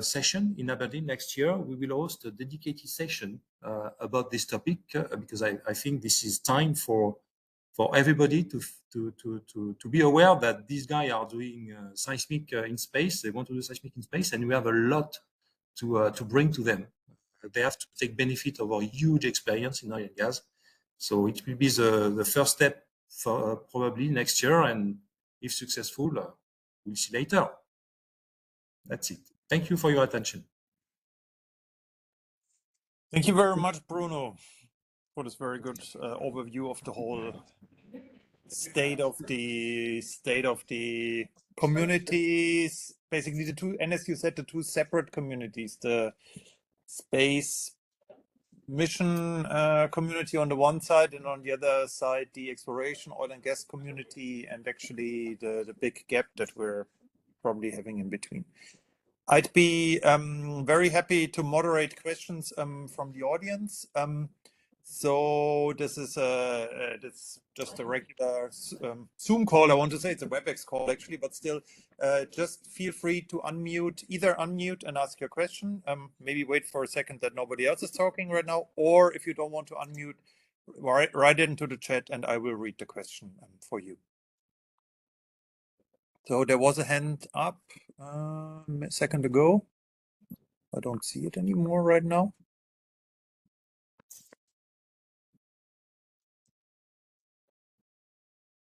session in Aberdeen next year, we will host a dedicated session about this topic, because I think this is time for everybody to be aware that these guys are doing seismic in space. They want to do seismic in space, and we have a lot to bring to them. They have to take benefit of our huge experience in oil and gas. So it will be the first step for probably next year, and if successful, we'll see later. That's it. Thank you for your attention. Thank you very much, Bruno, for this very good overview of the whole state of the communities. Basically, the two, and as you said, the two separate communities: the space mission community on the one side, and on the other side, the exploration oil and gas community, and actually the big gap that we're probably having in between. I'd be very happy to moderate questions from the audience. So this is just a regular Zoom call. I want to say it's a WebEx call actually, but still, just feel free to either unmute and ask your question. Maybe wait for a second that nobody else is talking right now, or if you don't want to unmute, write it into the chat and I will read the question for you. So there was a hand up a second ago. I don't see it anymore right now.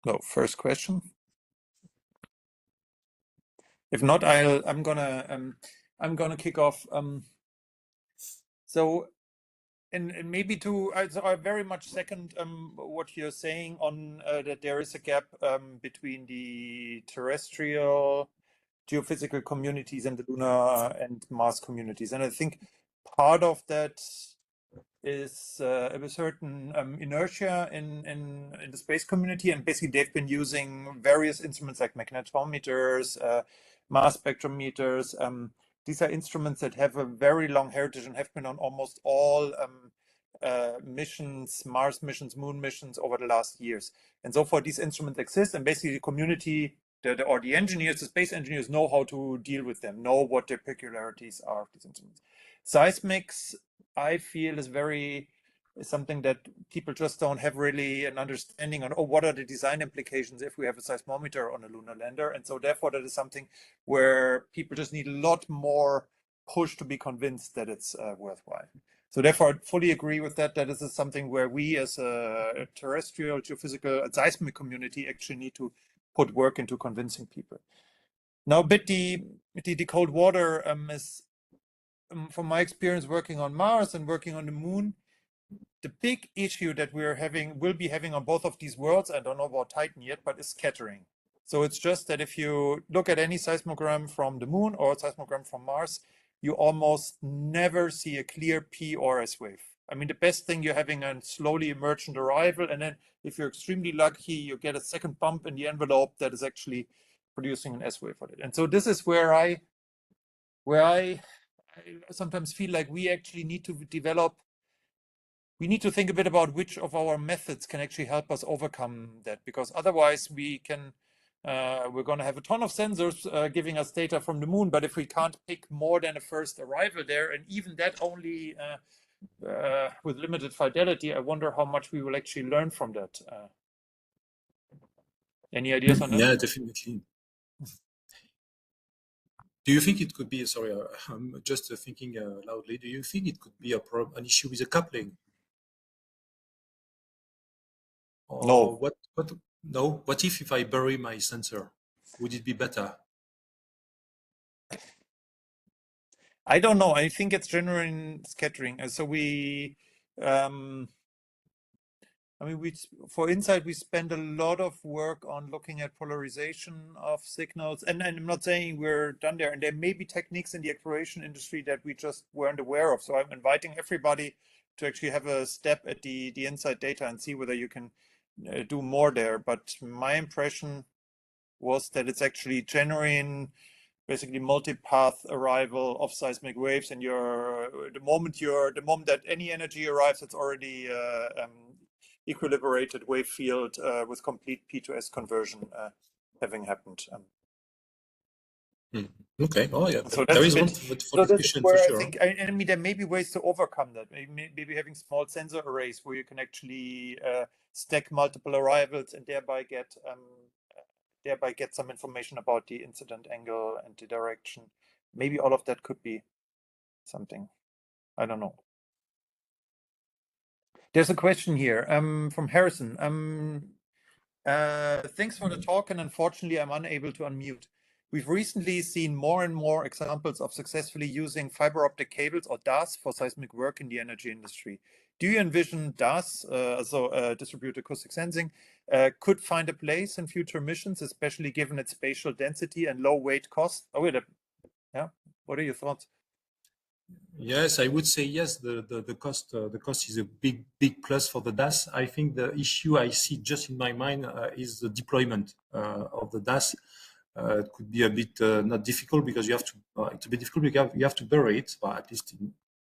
So first question. If not, I'm gonna kick off. So and maybe I very much second what you're saying on that there is a gap between the terrestrial geophysical communities and the lunar and Mars communities, and I think part of that is a certain inertia in the space community, and basically they've been using various instruments like magnetometers, mass spectrometers. These are instruments that have a very long heritage and have been on almost all missions, Mars missions, moon missions over the last years. And so far, these instruments exist, and basically the community, or the engineers, the space engineers know how to deal with them, know what the peculiarities are of these instruments. Seismics, I feel, is something that people just don't have really an understanding on, what are the design implications if we have a seismometer on a lunar lander. And so therefore that is something where people just need a lot more push to be convinced that it's worthwhile. So therefore I fully agree with that. That is something where we as a terrestrial geophysical seismic community actually need to put work into convincing people. Now, a bit the cold water is, from my experience working on Mars and working on the moon, the big issue that will be having on both of these worlds, I don't know about Titan yet, but is scattering. So it's just that if you look at any seismogram from the moon or a seismogram from Mars, you almost never see a clear P or S wave. I mean, the best thing, you're having a slowly emergent arrival, and then if you're extremely lucky, you get a second bump in the envelope that is actually producing an S wave for it. And so this is where I sometimes feel like we actually need to think a bit about which of our methods can actually help us overcome that, because otherwise we're going to have a ton of sensors giving us data from the moon, but if we can't pick more than a first arrival there, and even that only with limited fidelity, I wonder how much we will actually learn from that. Any ideas on that? Yeah, definitely. Do you think it could be, sorry, I'm just thinking loudly, do you think it could be an issue with the coupling? Or No. No? What if I bury my sensor? Would it be better? I don't know. I think it's genuine scattering. So we, I mean, for InSight, we spend a lot of work on looking at polarization of signals. And I'm not saying we're done there. And there may be techniques in the exploration industry that we just weren't aware of. So I'm inviting everybody to actually have a step at the InSight data and see whether you can do more there. But my impression was that it's actually genuine, basically multi-path arrival of seismic waves, and the moment that any energy arrives, it's already equilibrated wave field with complete P2S conversion having happened. Okay. Oh yeah. So There is that's one it. for So this is discussion where for I sure. think, I mean, there may be ways to overcome that. Maybe having small sensor arrays where you can actually stack multiple arrivals and thereby get some information about the incident angle and the direction. Maybe all of that could be something. I don't know. There's a question here from Harrison. Thanks for the talk, and unfortunately, I'm unable to unmute. We've recently seen more and more examples of successfully using fiber optic cables or DAS for seismic work in the energy industry. Do you envision DAS, distributed acoustic sensing, could find a place in future missions, especially given its spatial density and low weight cost? Oh, wait, yeah. What are your thoughts? Yes, I would say yes. The cost is a big plus for the DAS. I think the issue I see just in my mind is the deployment of the DAS. It could be a bit not difficult because you have to. It's a bit difficult because you have to bury it, or at least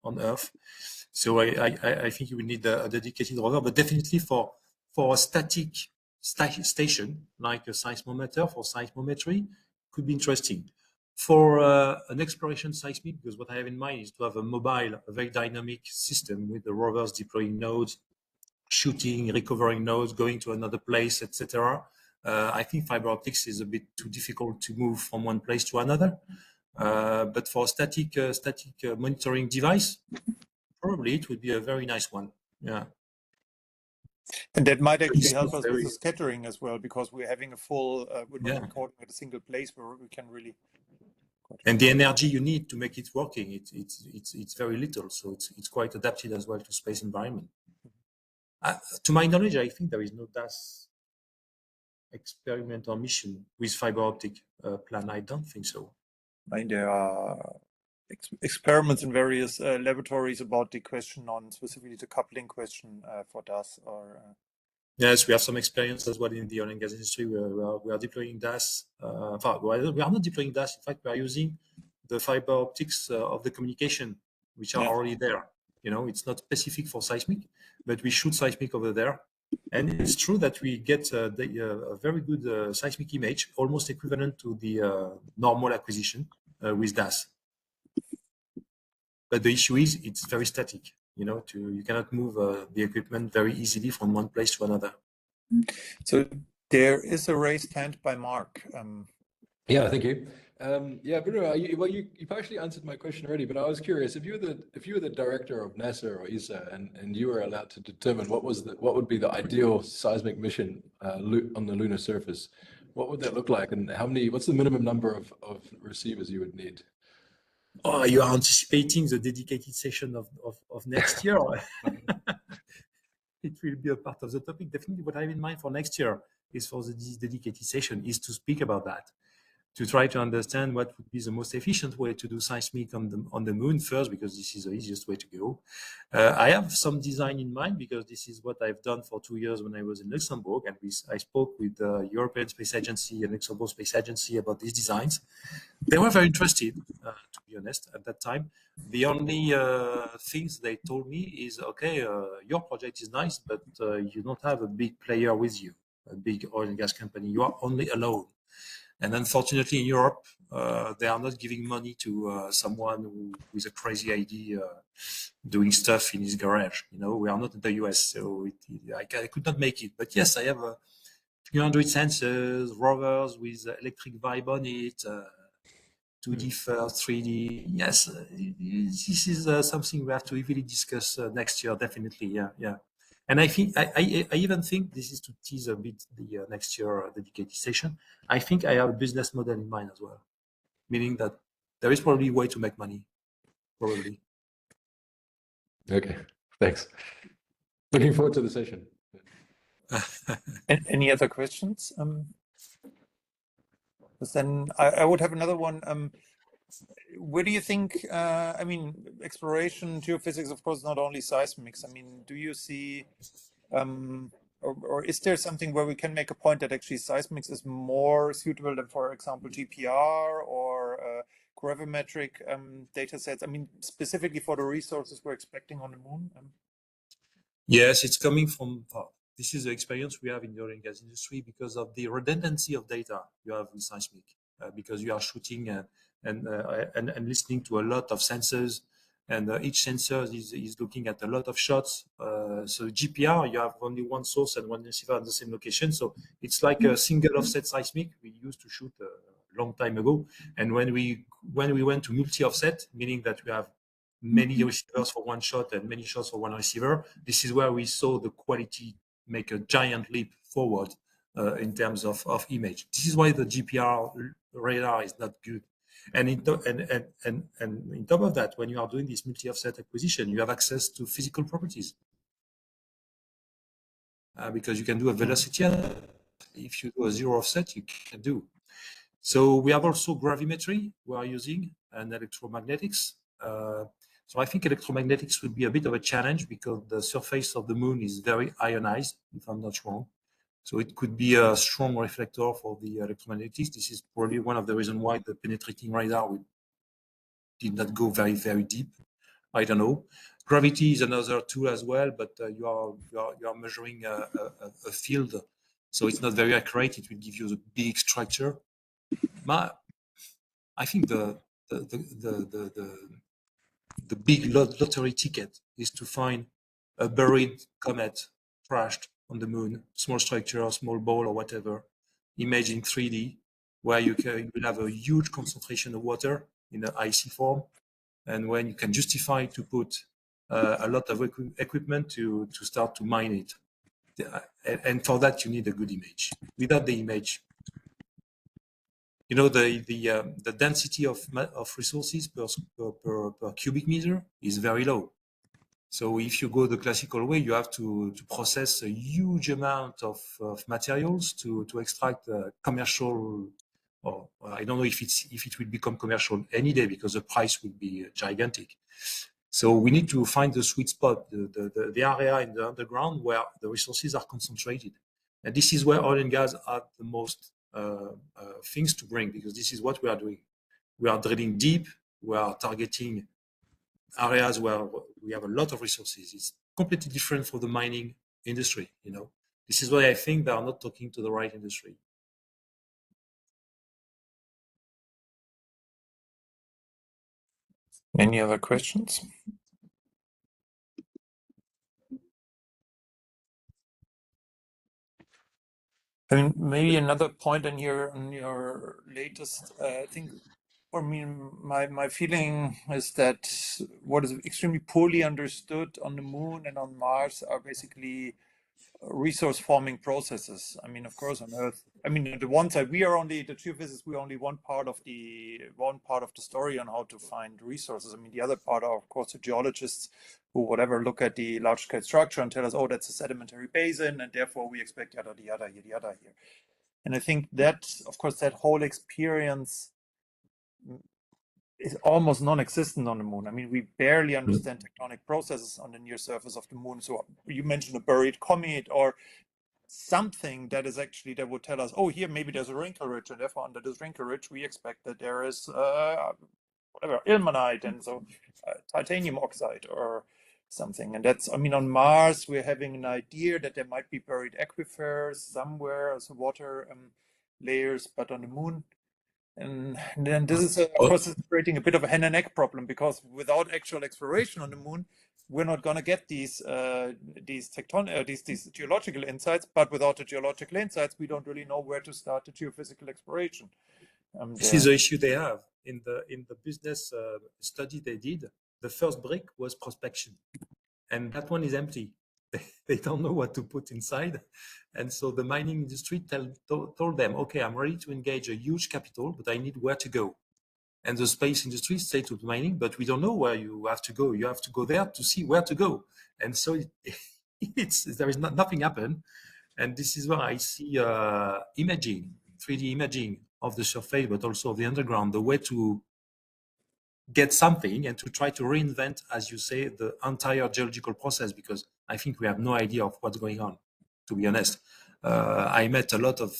on Earth. So I think you will need a dedicated rover, but definitely for a static station like a seismometer for seismometry could be interesting. For an exploration seismic, because what I have in mind is to have a mobile, a very dynamic system with the rovers deploying nodes, shooting, recovering nodes, going to another place, etc. I think fiber optics is a bit too difficult to move from one place to another. But for a static monitoring device, probably it would be a very nice one. Yeah. And that might actually help us with the scattering as well, because we're having a full, we're not recording at a single place where we can really. And the energy you need to make it working, it's very little, so it's quite adapted as well to space environment. To my knowledge, I think there is no DAS experiment or mission with fiber optic plan. I don't think so. I mean, there are experiments in various laboratories about the question on specifically the coupling question for DAS or. Yes, we have some experience as well in the oil and gas industry. We are deploying DAS. We are not deploying DAS. In fact, we are using the fiber optics of the communication, which are already there. You know, it's not specific for seismic, but we shoot seismic over there. And it's true that we get a very good seismic image, almost equivalent to the normal acquisition with DAS. But the issue is it's very static. You know, you cannot move the equipment very easily from one place to another. So there is a raised hand by Mark. Yeah, thank you. Yeah, Bruno, you partially answered my question already, but I was curious if you were the director of NASA or ESA and you were allowed to determine what would be the ideal seismic mission on the lunar surface, what would that look like, and what's the minimum number of receivers you would need? Oh, you are anticipating the dedicated session of next year. It will be a part of the topic. Definitely what I have in mind for next year is for this dedicated session is to speak about that, to try to understand what would be the most efficient way to do seismic on the moon first, because this is the easiest way to go. I have some design in mind because this is what I've done for 2 years when I was in Luxembourg, and I spoke with the European Space Agency and Luxembourg Space Agency about these designs. They were very interested, to be honest, at that time. The only things they told me is, okay, your project is nice, but you don't have a big player with you, a big oil and gas company. You are only alone. And unfortunately, in Europe, they are not giving money to someone who with a crazy idea doing stuff in his garage. You know, we are not in the US, so I could not make it. But yes, I have a few hundred sensors, rovers with electric vibe on it, 2D first, 3D. Yes, this is something we have to really discuss next year, definitely. Yeah. And I think I even think this is to tease a bit the next year dedicated session. I think I have a business model in mind as well, meaning that there is probably a way to make money, probably. Okay, thanks. Looking forward to the session. Any other questions? Then I would have another one. Where do you think, I mean, exploration, geophysics, of course, not only seismics. I mean, do you see, or is there something where we can make a point that actually seismics is more suitable than, for example, GPR or gravimetric data sets? I mean, specifically for the resources we're expecting on the moon? Yes, it's coming from, this is the experience we have in the oil and gas industry because of the redundancy of data you have with seismic, because you are shooting and listening to a lot of sensors, and each sensor is looking at a lot of shots. So GPR, you have only one source and one receiver at the same location. So it's like a single offset seismic we used to shoot a long time ago. And when we went to multi-offset, meaning that we have many receivers for one shot and many shots for one receiver, this is where we saw the quality make a giant leap forward in terms of image. This is why the GPR radar is not good. And in top of that, when you are doing this multi-offset acquisition, you have access to physical properties because you can do a velocity. If you do a zero offset, you can do. So we have also gravimetry we are using and electromagnetics. So I think electromagnetics would be a bit of a challenge because the surface of the moon is very ionized, if I'm not wrong. So it could be a strong reflector for the electromagnetics. This is probably one of the reasons why the penetrating radar did not go very, very deep. I don't know. Gravity is another tool as well, but you are measuring a field, so it's not very accurate. It will give you the big structure. I think the big lottery ticket is to find a buried comet crashed on the moon, small structure, small ball or whatever, image in 3D, where you will have a huge concentration of water in an icy form, and when you can justify to put a lot of equipment to start to mine it. And for that, you need a good image. Without the image, you know, the density of resources per cubic meter is very low. So if you go the classical way, you have to process a huge amount of materials to extract commercial, or I don't know if it will become commercial any day because the price will be gigantic. So we need to find the sweet spot, the area in the underground where the resources are concentrated. And this is where oil and gas are the most things to bring, because this is what we are doing. We are drilling deep, we are targeting areas where we have a lot of resources. It's completely different for the mining industry, you know. This is why I think they are not talking to the right industry. Any other questions? And maybe another point on your latest, I think, for me, my feeling is that what is extremely poorly understood on the moon and on Mars are basically resource forming processes. I mean, of course, on Earth, I mean, the one side, we are only the geophysicists, we're only one part of the story on how to find resources. I mean, the other part are, of course, the geologists who whatever look at the large scale structure and tell us, oh, that's a sedimentary basin, and therefore we expect yada yada yada here. And I think that, of course, that whole experience is almost non-existent on the moon. I mean, we barely understand tectonic processes on the near surface of the moon. So you mentioned a buried comet or something that is actually, that would tell us, oh, here maybe there's a wrinkle ridge, and therefore under this wrinkle ridge we expect that there is whatever, ilmenite, and so titanium oxide or something. And that's, I mean, on Mars we're having an idea that there might be buried aquifers somewhere as water layers, but on the moon. And then this is, of course, it's creating a bit of a hen and egg problem, because without actual exploration on the moon, we're not going to get these geological insights. But without the geological insights, we don't really know where to start the geophysical exploration. This is the issue they have in the business study they did. The first brick was prospection, and that one is empty. They don't know what to put inside. And so the mining industry told them, okay, I'm ready to engage a huge capital, but I need where to go. And the space industry said to the mining, but we don't know where you have to go. You have to go there to see where to go. And so there is nothing happened. And this is where I see imaging, 3D imaging of the surface, but also of the underground, the way to get something and to try to reinvent, as you say, the entire geological process, because I think we have no idea of what's going on, to be honest. I met a lot of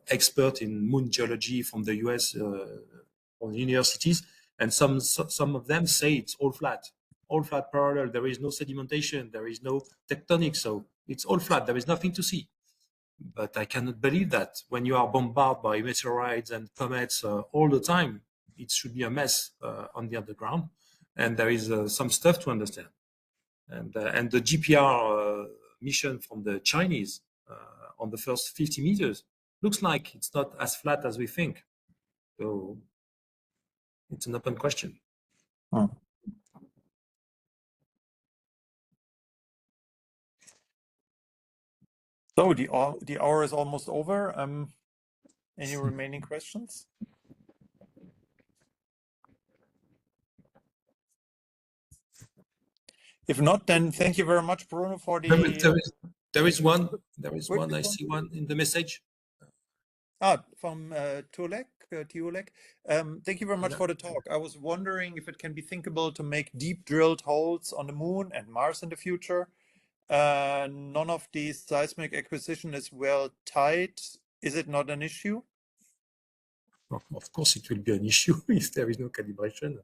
experts in moon geology from the US, from the universities, and some of them say it's all flat parallel. There is no sedimentation, there is no tectonic, so it's all flat. There is nothing to see. But I cannot believe that when you are bombarded by meteorites and comets all the time, it should be a mess on the underground, and there is some stuff to understand. And the GPR mission from the Chinese on the first 50 meters looks like it's not as flat as we think. So it's an open question. Hmm. So the hour is almost over. Any remaining questions? If not, then thank you very much, Bruno, for the. There is one. I see one in the message. From Tulek. Thank you very much for the talk. I was wondering if it can be thinkable to make deep drilled holes on the moon and Mars in the future. None of these seismic acquisition is well tied. Is it not an issue? Of course, it will be an issue if there is no calibration.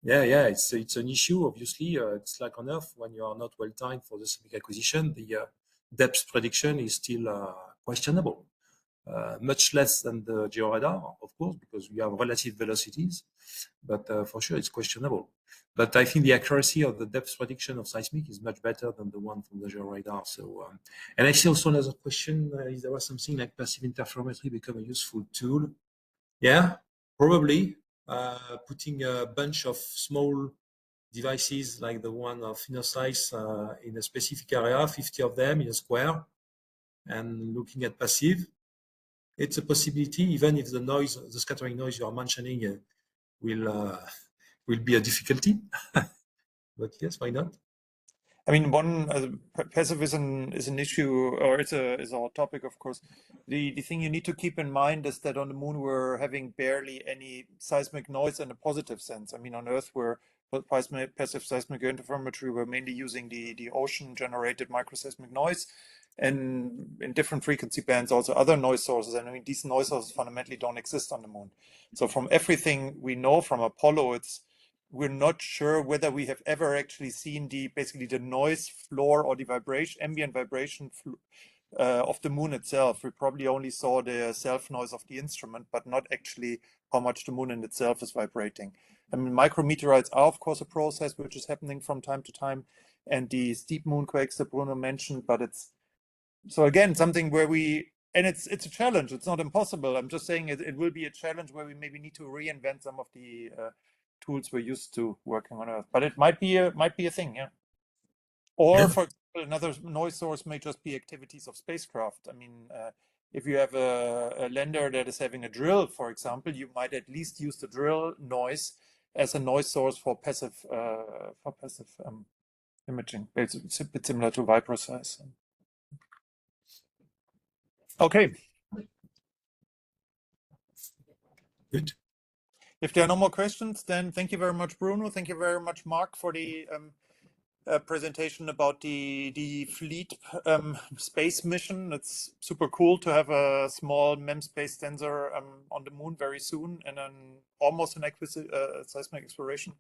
Yeah, it's an issue. Obviously, it's like on Earth when you are not well timed for the seismic acquisition. The depth prediction is still questionable. Much less than the georadar, of course, because we have relative velocities, but for sure it's questionable. But I think the accuracy of the depth prediction of seismic is much better than the one from the georadar. So, and I see also another question: is there was something like passive interferometry become a useful tool? Yeah, probably. Putting a bunch of small devices like the one of inner size in a specific area, 50 of them in a square, and looking at passive. It's a possibility, even if the noise, the scattering noise you are mentioning, will be a difficulty. But yes, why not? I mean, one passive is an issue, or is our topic, of course. The thing you need to keep in mind is that on the moon we're having barely any seismic noise in a positive sense. I mean, on Earth we're passive seismic interferometry. We're mainly using the ocean-generated microseismic noise, and in different frequency bands also other noise sources. And I mean, these noise sources fundamentally don't exist on the moon. So from everything we know from Apollo, we're not sure whether we have ever actually seen basically the noise floor or the ambient vibration of the moon itself. We probably only saw the self noise of the instrument, but not actually how much the moon in itself is vibrating. I mean, micrometeorites are of course a process which is happening from time to time, and the steep moonquakes that Bruno mentioned, but it's so again something where it's a challenge. It's not impossible. I'm just saying it will be a challenge where we maybe need to reinvent some of the tools we're used to working on Earth, but it might be a thing, yeah. Or Yeah. for example, another noise source may just be activities of spacecraft. I mean, if you have a lander that is having a drill, for example, you might at least use the drill noise as a noise source for passive imaging. It's a bit similar to vibroseis. Okay. Good. If there are no more questions, then thank you very much, Bruno. Thank you very much, Mark, for the presentation about the fleet space mission. It's super cool to have a small MEM space sensor on the moon very soon, and almost an seismic exploration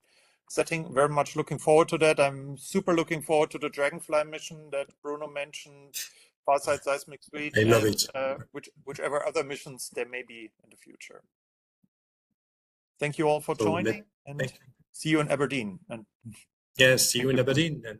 setting. Very much looking forward to that. I'm super looking forward to the Dragonfly mission that Bruno mentioned, Farside Seismic Suite, I love it. Whichever other missions there may be in the future. Thank you all for joining, and see you in Aberdeen. And yes, see you in Aberdeen. And